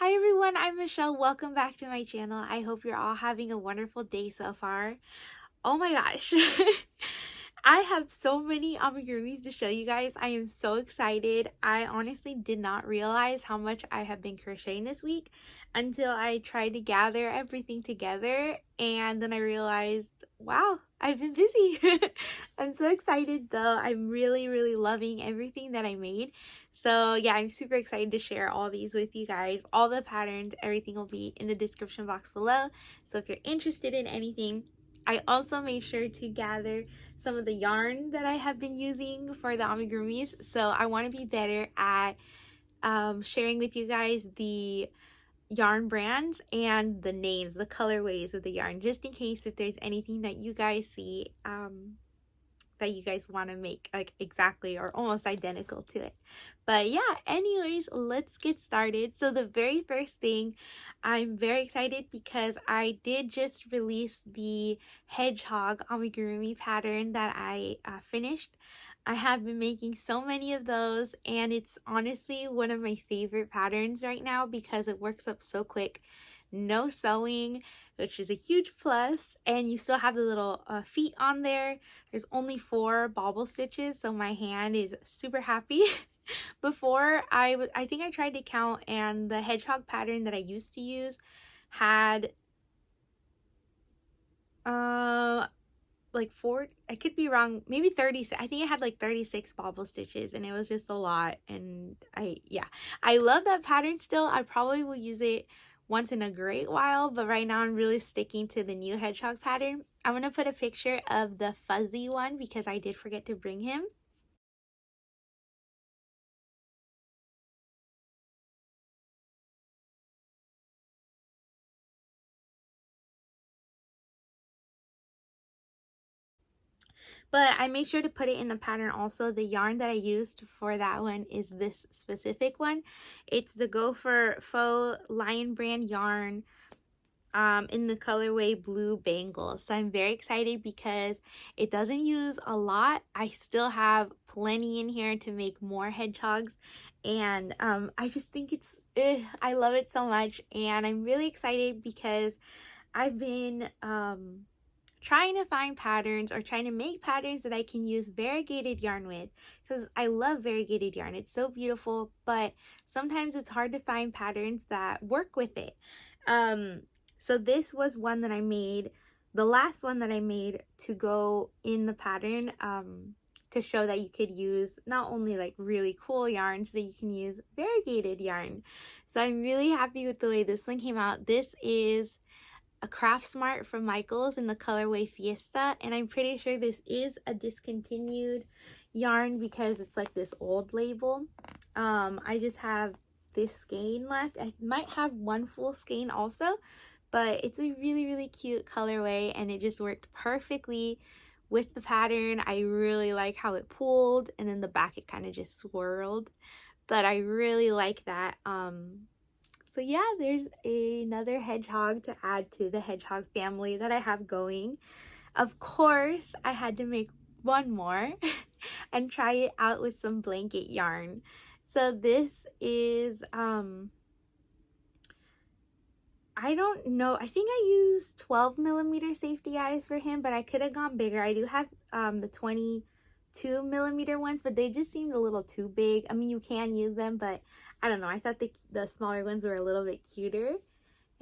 Hi everyone, I'm Michelle. Welcome back to my channel. I hope you're all having a wonderful day so far. Oh my gosh. I have so many amigurumis to show you guys. I am so excited. I honestly did not realize how much I have been crocheting this week until I tried to gather everything together, and then I realized, wow, I've been busy. I'm so excited though. I'm really loving everything that I made. So yeah, I'm super excited to share all these with you guys. All the patterns, everything will be in the description box below. So if you're interested in anything, I also made sure to gather some of the yarn that I have been using for the amigurumis. So I want to be better at sharing with you guys the yarn brands and the names, the colorways of the yarn, just in case if there's anything that you guys see that you guys want to make like exactly or almost identical to it. But yeah, anyways, let's get started. So the very first thing, I'm very excited because I did just release the Hedgehog amigurumi pattern that I finished. I have been making so many of those, and it's honestly one of my favorite patterns right now because it works up so quick. No sewing, which is a huge plus, and you still have the little feet on there. There's only 4 bobble stitches, so my hand is super happy. Before, I think I tried to count, and the hedgehog pattern that I used to use had like 4, I could be wrong, maybe 36. I think it had like 36 bobble stitches, and it was just a lot. And I love that pattern still. I probably will use it once in a great while, but right now I'm really sticking to the new hedgehog pattern. I'm gonna put a picture of the fuzzy one because I did forget to bring him. But I made sure to put it in the pattern also. The yarn that I used for that one is this specific one. It's the Go for Faux Lion brand yarn in the colorway Blue Bangles. So I'm very excited because it doesn't use a lot. I still have plenty in here to make more hedgehogs, and I just think I love it so much, and I'm really excited because I've been trying to find patterns or trying to make patterns that I can use variegated yarn with, because I love variegated yarn. It's so beautiful, but sometimes it's hard to find patterns that work with it. So this was one that I made, the last one that I made to go in the pattern, to show that you could use not only like really cool yarns, that you can use variegated yarn. So I'm really happy with the way this one came out. This is a Craft Smart from Michaels in the colorway Fiesta, and I'm pretty sure this is a discontinued yarn because it's like this old label. I just have this skein left. I might have one full skein also, but it's a really cute colorway, and it just worked perfectly with the pattern. I really like how it pulled, and then the back it kind of just swirled, but I really like that. So yeah, there's another hedgehog to add to the hedgehog family that I have going. Of course, I had to make one more and try it out with some blanket yarn. So this is I don't know, I think I used 12mm safety eyes for him, but I could have gone bigger. I do have the 22mm ones, but they just seemed a little too big. I mean, you can use them, but I don't know. I thought the smaller ones were a little bit cuter.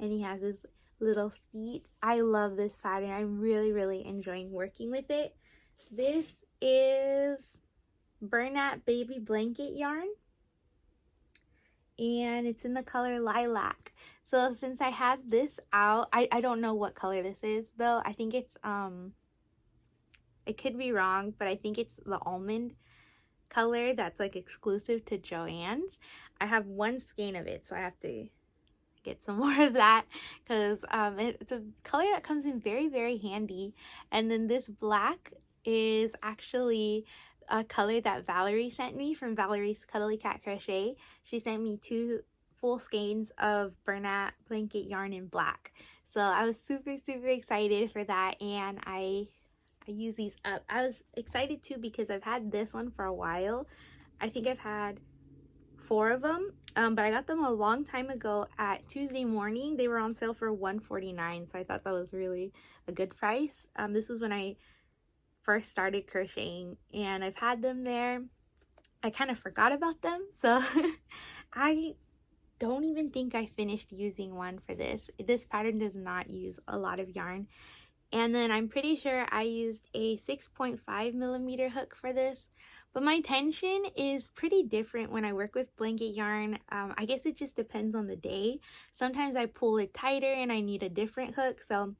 And he has his little feet. I love this pattern. I'm really enjoying working with it. This is Bernat Baby Blanket yarn, and it's in the color Lilac. So since I had this out, I don't know what color this is though. I think it's it could be wrong, but I think it's the almond color that's like exclusive to Joann's. I have one skein of it, so I have to get some more of that because it's a color that comes in very handy. And then this black is actually a color that Valerie sent me from Valerie's Cuddly Cat Crochet. She sent me 2 full skeins of Bernat blanket yarn in black, so I was super excited for that, and I use these up. I was excited too because I've had this one for a while. I think I've had 4 of them, but I got them a long time ago at Tuesday morning. They were on sale for $149, so I thought that was really a good price. This was when I first started crocheting, and I've had them there. I kind of forgot about them, so I don't even think I finished using one for this. This pattern does not use a lot of yarn. And then I'm pretty sure I used a 6.5 millimeter hook for this. But my tension is pretty different when I work with blanket yarn. I guess it just depends on the day. Sometimes I pull it tighter and I need a different hook. So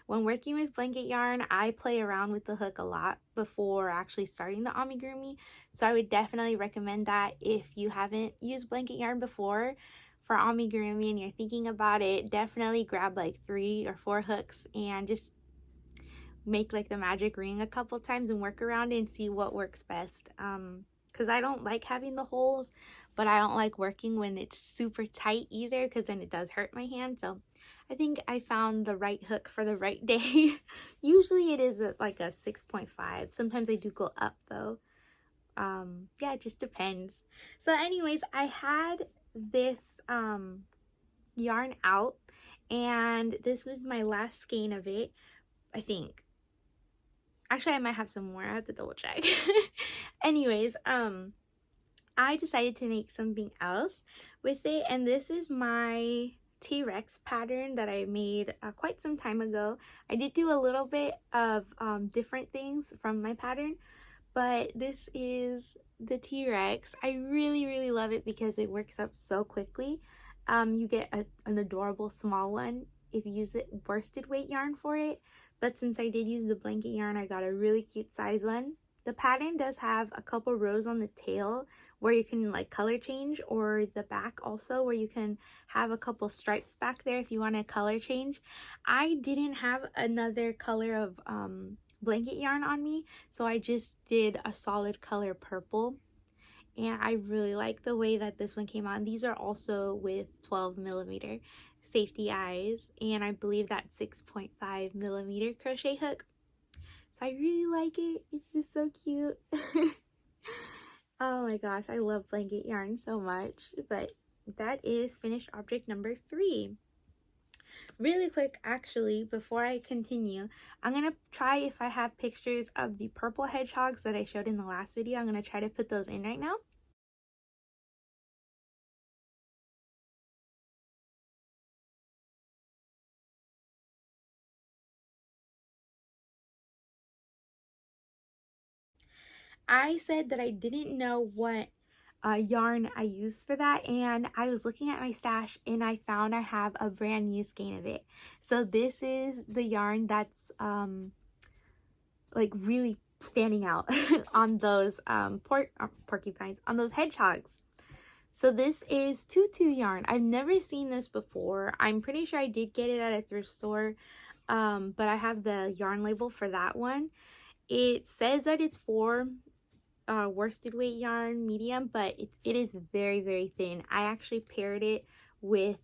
when working with blanket yarn, I play around with the hook a lot before actually starting the amigurumi. So I would definitely recommend that if you haven't used blanket yarn before for amigurumi and you're thinking about it, definitely grab like 3 or 4 hooks and just make like the magic ring a couple times and work around it and see what works best. Because I don't like having the holes, but I don't like working when it's super tight either, because then it does hurt my hand. So I think I found the right hook for the right day. Usually it is like a 6.5. Sometimes I do go up though. Yeah, it just depends. So anyways, I had this yarn out, and this was my last skein of it, I think. Actually, I might have some more. I have to double check. Anyways, I decided to make something else with it, and this is my T-Rex pattern that I made quite some time ago. I did do a little bit of different things from my pattern, but this is the T-Rex. I really love it because it works up so quickly. You get an adorable small one if you use it worsted weight yarn for it, but since I did use the blanket yarn, I got a really cute size one. The pattern does have a couple rows on the tail where you can like color change, or the back also where you can have a couple stripes back there if you want to color change. I didn't have another color of blanket yarn on me, so I just did a solid color purple, and I really like the way that this one came out. These are also with 12 millimeter safety eyes, and I believe that 6.5 millimeter crochet hook. So I really like it. It's just so cute. Oh my gosh, I love blanket yarn so much. But that is finished object number 3. Really quick, actually, before I continue, I'm gonna try if I have pictures of the purple hedgehogs that I showed in the last video. I'm gonna try to put those in right now. I said that I didn't know what yarn I used for that, and I was looking at my stash and I found I have a brand new skein of it. So this is the yarn that's like really standing out on those porcupines, on those hedgehogs. So this is tutu yarn. I've never seen this before. I'm pretty sure I did get it at a thrift store, but I have the yarn label for that one. It says that it's for worsted weight yarn medium, but it is very thin. I actually paired it with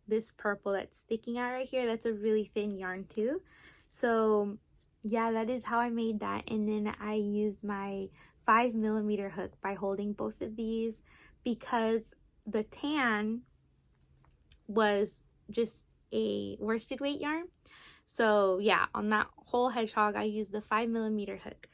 this purple that's sticking out right here. That's a really thin yarn too. So yeah, that is how I made that. And then I used my 5 millimeter hook by holding both of these, because the tan was just a worsted weight yarn. So yeah, on that whole hedgehog I used the 5 millimeter hook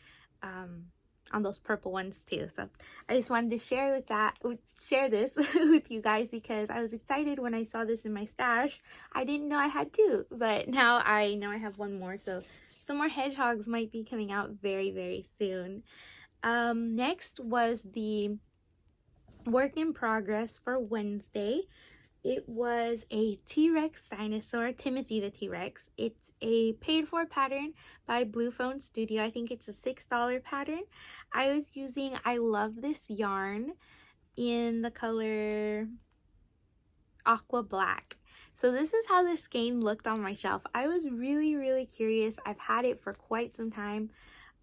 on those purple ones too. So I just wanted to share this with you guys, because I was excited when I saw this in my stash. I didn't know I had 2, but now I know I have 1 more, so some more hedgehogs might be coming out very soon. Next was the work in progress for Wednesday. It was a T-Rex dinosaur, Timothy the T-Rex. It's a paid-for pattern by Blue Phone Studio. I think it's a $6 pattern. I love this yarn in the color aqua black. So this is how this skein looked on my shelf. I was really curious. I've had it for quite some time.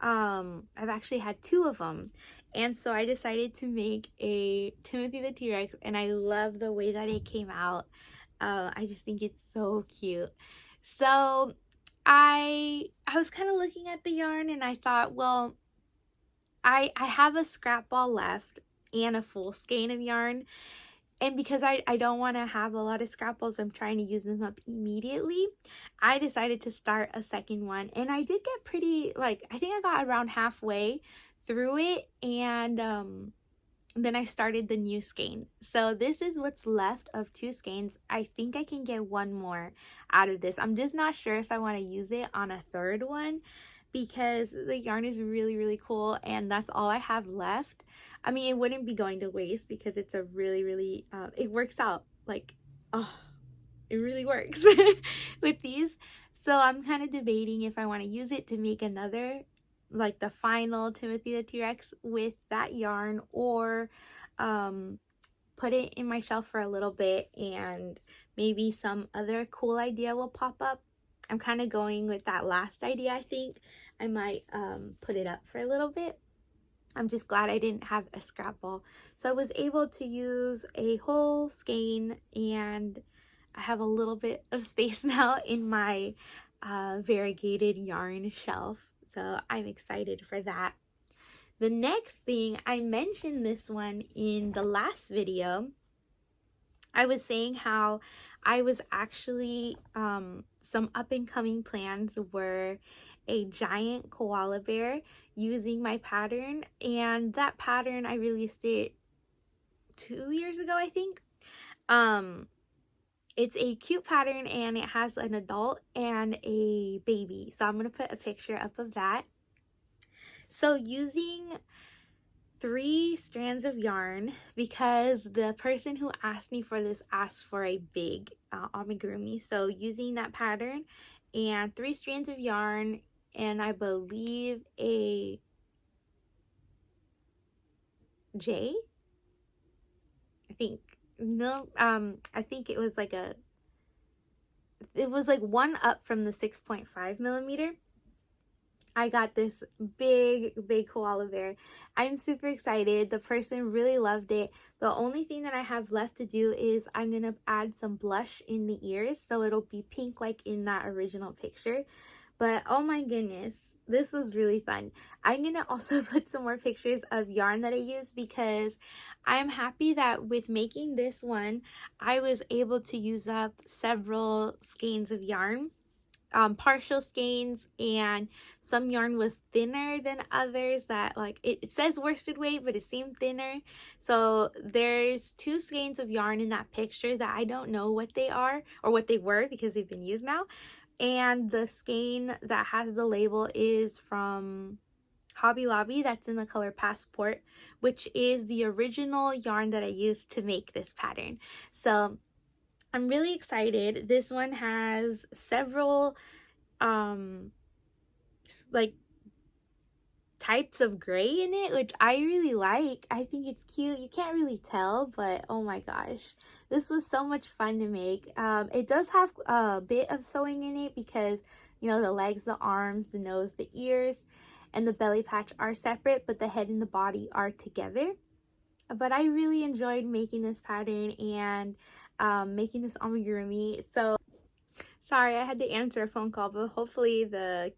I've actually had 2 of them. And so I decided to make a Timothy the T-Rex, and I love the way that it came out. I just think it's so cute. So I was kind of looking at the yarn, and I thought, well, I have a scrap ball left, and a full skein of yarn. And because I don't want to have a lot of scrap-books, I'm trying to use them up immediately, I decided to start a second one. And I did get pretty, like, I think I got around halfway through it, and then I started the new skein. So this is what's left of 2 skeins. I think I can get one more out of this. I'm just not sure if I want to use it on a third one because the yarn is really, really cool, and that's all I have left. I mean, it wouldn't be going to waste because it's a really, really, it works out. Like, oh, it really works with these. So I'm kind of debating if I want to use it to make another, like the final Timothy the T-Rex with that yarn, or put it in my shelf for a little bit and maybe some other cool idea will pop up. I'm kind of going with that last idea. I think I might put it up for a little bit. I'm just glad I didn't have a scrap ball. So I was able to use a whole skein, and I have a little bit of space now in my variegated yarn shelf. So I'm excited for that. The next thing, I mentioned this one in the last video. I was saying how I was actually, some up and coming plans were a giant koala bear using my pattern, and that pattern I released it 2 years ago, I think. It's a cute pattern, and it has an adult and a baby, so I'm gonna put a picture up of that. So using 3 strands of yarn, because the person who asked me for this asked for a big amigurumi. So using that pattern and 3 strands of yarn, and I believe a J, I think, no, I think it was like one up from the 6.5 millimeter. I got this big koala bear. I'm super excited. The person really loved it. The only thing that I have left to do is I'm gonna add some blush in the ears so it'll be pink like in that original picture. But oh my goodness, this was really fun. I'm gonna also put some more pictures of yarn that I use, because I'm happy that with making this one, I was able to use up several skeins of yarn. Partial skeins, and some yarn was thinner than others that, like, it says worsted weight but it seemed thinner. So there's 2 skeins of yarn in that picture that I don't know what they are or what they were because they've been used now, and the skein that has the label is from Hobby Lobby. That's in the color Passport, which is the original yarn that I used to make this pattern. So I'm really excited. This one has several like types of gray in it, which I really like. I think it's cute. You can't really tell, but oh my gosh, this was so much fun to make. It does have a bit of sewing in it because, you know, the legs, the arms, the nose, the ears, and the belly patch are separate, but the head and the body are together. But I really enjoyed making this pattern and making this amigurumi. So sorry, I had to answer a phone call, but hopefully the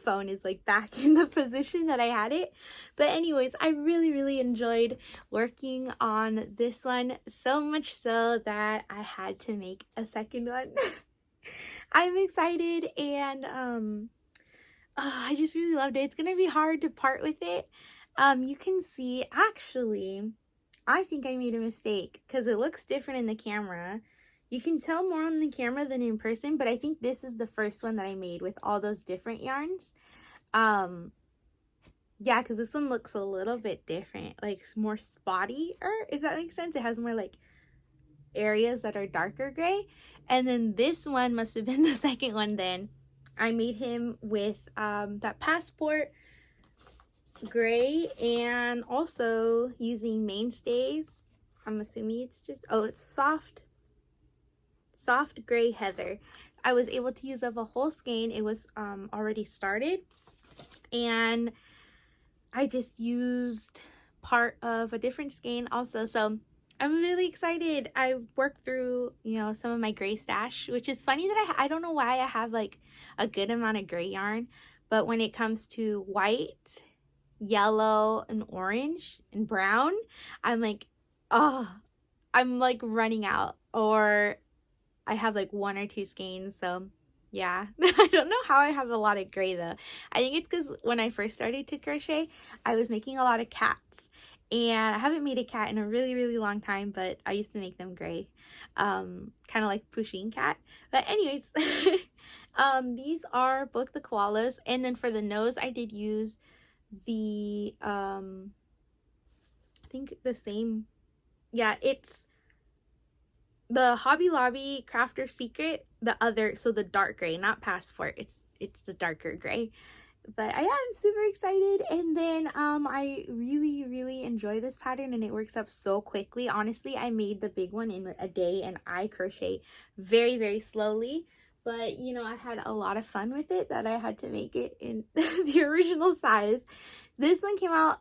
phone is like back in the position that I had it. But anyways, I really enjoyed working on this one, so much so that I had to make a second one. I'm excited, and I just really loved it. It's gonna be hard to part with it. You can see, actually, I think I made a mistake because it looks different in the camera. You can tell more on the camera than in person, but I think this is the first one that I made with all those different yarns. Yeah, because this one looks a little bit different, like more spotty, or if that makes sense. It has more like areas that are darker gray. And then this one must have been the second one then. I made him with that Passport gray, and also using mainstays. I'm assuming it's just, oh, it's soft gray heather. I was able to use up a whole skein. It was already started, and I just used part of a different skein also. So I'm really excited. I worked through, you know, some of my gray stash, which is funny that I don't know why I have like a good amount of gray yarn, but when it comes to white yellow and orange and brown, I'm like, oh, I'm like running out, or I have like 1 or 2 skeins. So yeah, I don't know how I have a lot of gray though. I think it's because when I first started to crochet, I was making a lot of cats, and I haven't made a cat in a really, really long time, but I used to make them gray, kind of like Pusheen cat. But anyways, these are both the koalas, and then for the nose, I did use the I think the same. Yeah, it's the Hobby Lobby Crafter Secret, the other, so the dark gray, not Passport. It's the darker gray. But I am super excited, and then I really, really enjoy this pattern, and it works up so quickly. Honestly, I made the big one in a day, and I crochet very, very slowly. But you know, I had a lot of fun with it that I had to make it in the original size. This one came out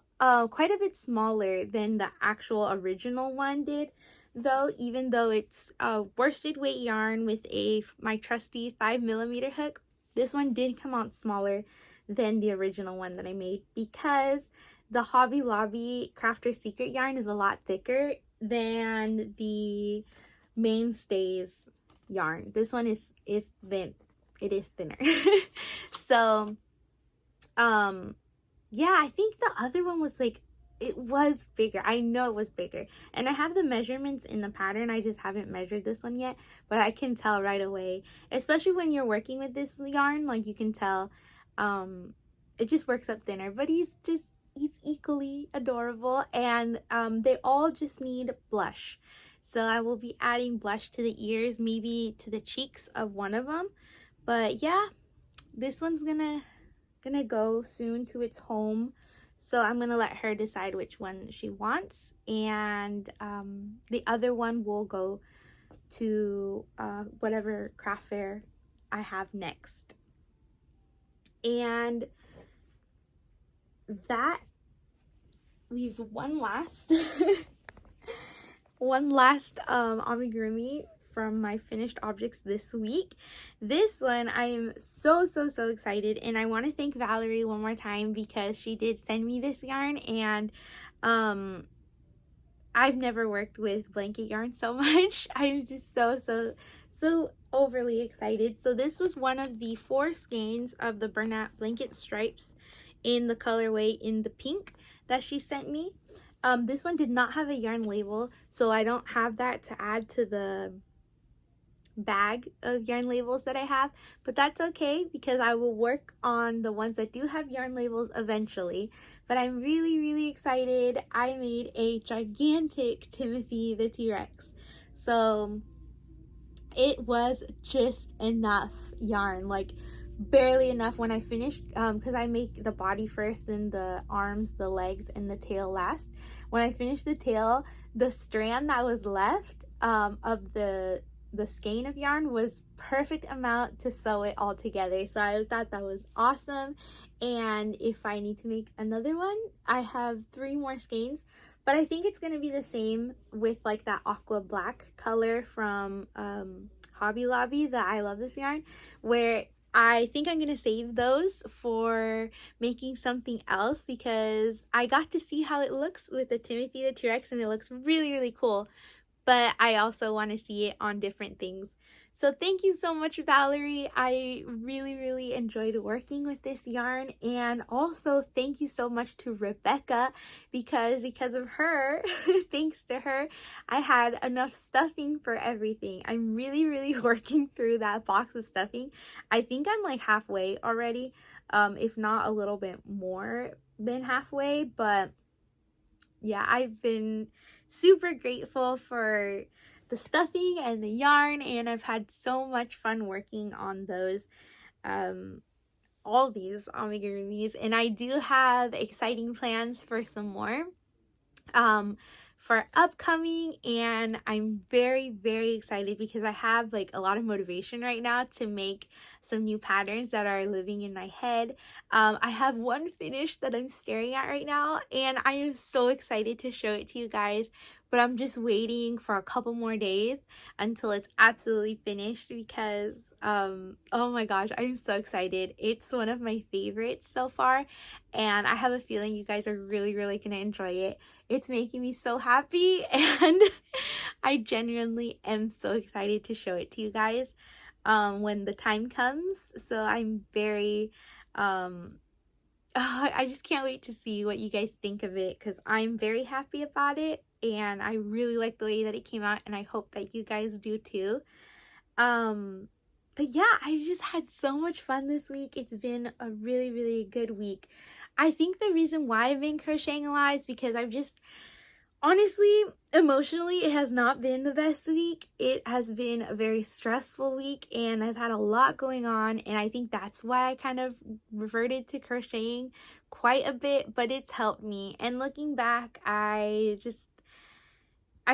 quite a bit smaller than the actual original one did, though, even though it's worsted weight yarn with my trusty 5mm hook. This one did come out smaller than the original one that I made, because the Hobby Lobby Crafter Secret yarn is a lot thicker than the Mainstays yarn. This one is thin. It is thinner. So yeah, I think the other one was like, it was bigger. I know it was bigger. And I have the measurements in the pattern. I just haven't measured this one yet, but I can tell right away, especially when you're working with this yarn, like you can tell it just works up thinner. But he's equally adorable, and they all just need blush. So I will be adding blush to the ears, maybe to the cheeks of one of them. But yeah, this one's gonna go soon to its home, so I'm gonna let her decide which one she wants, and the other one will go to whatever craft fair I have next. And that leaves one last amigurumi from my finished objects this week. This one I am so excited, and I want to thank Valerie one more time, because she did send me this yarn, and I've never worked with blanket yarn so much. I'm just so overly excited. So this was one of the 4 skeins of the Bernat blanket stripes in the colorway in the pink that she sent me. This one did not have a yarn label, so I don't have that to add to the bag of yarn labels that I have, but that's okay, because I will work on the ones that do have yarn labels eventually. But I'm really excited. I made a gigantic Timothy the T-Rex, so it was just enough yarn, like barely enough when I finished, because I make the body first, then the arms, the legs, and the tail last. When I finished the tail, the strand that was left of the skein of yarn was perfect amount to sew it all together. So I thought that was awesome. And if I need to make another one, I have 3 more skeins, but I think it's going to be the same with like that aqua black color from Hobby Lobby, that I love this yarn, where I think I'm going to save those for making something else, because I got to see how it looks with the Timothy the T-Rex, and it looks really cool. But I also want to see it on different things. So thank you so much, Valerie. I really enjoyed working with this yarn. And also thank you so much to Rebecca, because of her, thanks to her, I had enough stuffing for everything. I'm really working through that box of stuffing. I think I'm like halfway already, if not a little bit more than halfway. But yeah, I've been super grateful for the stuffing and the yarn, and I've had so much fun working on those all these amigurumis, and I do have exciting plans for some more for upcoming, and I'm very excited, because I have like a lot of motivation right now to make some new patterns that are living in my head. I have one finished that I'm staring at right now, and I am so excited to show it to you guys but I'm just waiting for a couple more days until it's absolutely finished because oh my gosh, I'm so excited. It's one of my favorites so far, and I have a feeling you guys are really gonna enjoy it. It's making me so happy, and I genuinely am so excited to show it to you guys when the time comes. So I'm very I just can't wait to see what you guys think of it because I'm very happy about it and I really like the way that it came out, and I hope that you guys do too. Um, but yeah, I just had so much fun this week. It's been a really good week. I think the reason why I've been crocheting a lot is because I've just honestly, emotionally, it has not been the best week. It has been a very stressful week, and I've had a lot going on, and I think that's why I kind of reverted to crocheting quite a bit, but it's helped me. And looking back, I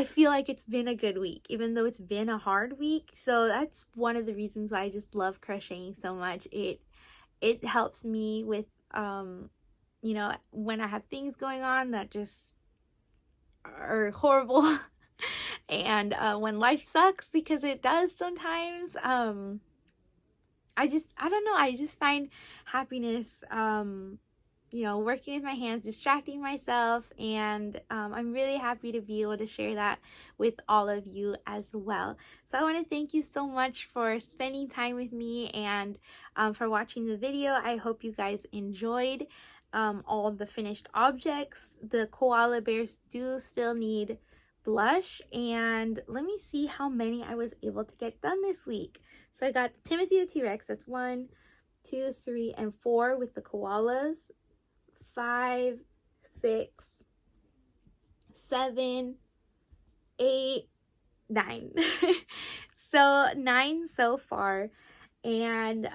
feel like it's been a good week, even though it's been a hard week. So that's one of the reasons why I just love crocheting so much. It helps me with you know, when I have things going on that just are horrible and when life sucks, because it does sometimes. I don't know, I just find happiness you know, working with my hands, distracting myself, and I'm really happy to be able to share that with all of you as well. So I want to thank you so much for spending time with me and for watching the video. I hope you guys enjoyed all of the finished objects. The koala bears do still need blush, and let me see how many I was able to get done this week. So I got Timothy the T-Rex, that's 1, 2, 3, and 4 with the koalas. 5, 6, 7, 8, 9. So 9 so far, and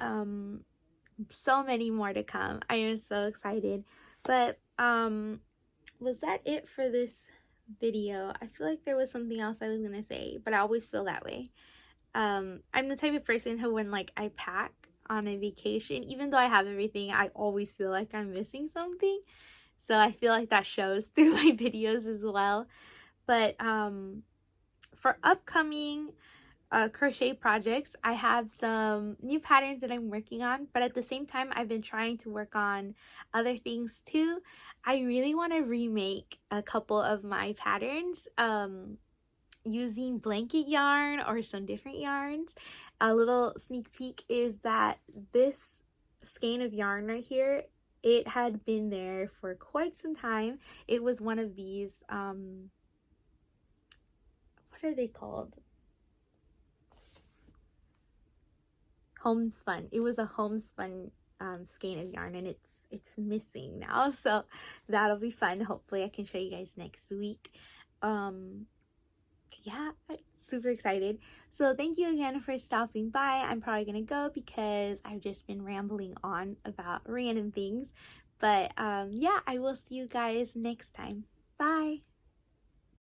so many more to come. I am so excited. But was that it for this video? I feel like there was something else I was gonna say, but I always feel that way. I'm the type of person who, when like I pack on a vacation, even though I have everything, I always feel like I'm missing something. So I feel like that shows through my videos as well. But for upcoming crochet projects, I have some new patterns that I'm working on, but at the same time I've been trying to work on other things too. I really want to remake a couple of my patterns using blanket yarn or some different yarns. A little sneak peek is that this skein of yarn right here, it had been there for quite some time. It was one of these what are they called? Homespun. It was a homespun skein of yarn, and it's missing now, so that'll be fun. Hopefully I can show you guys next week. Yeah, I'm super excited. So thank you again for stopping by. I'm probably gonna go because I've just been rambling on about random things, but yeah, I will see you guys next time. Bye.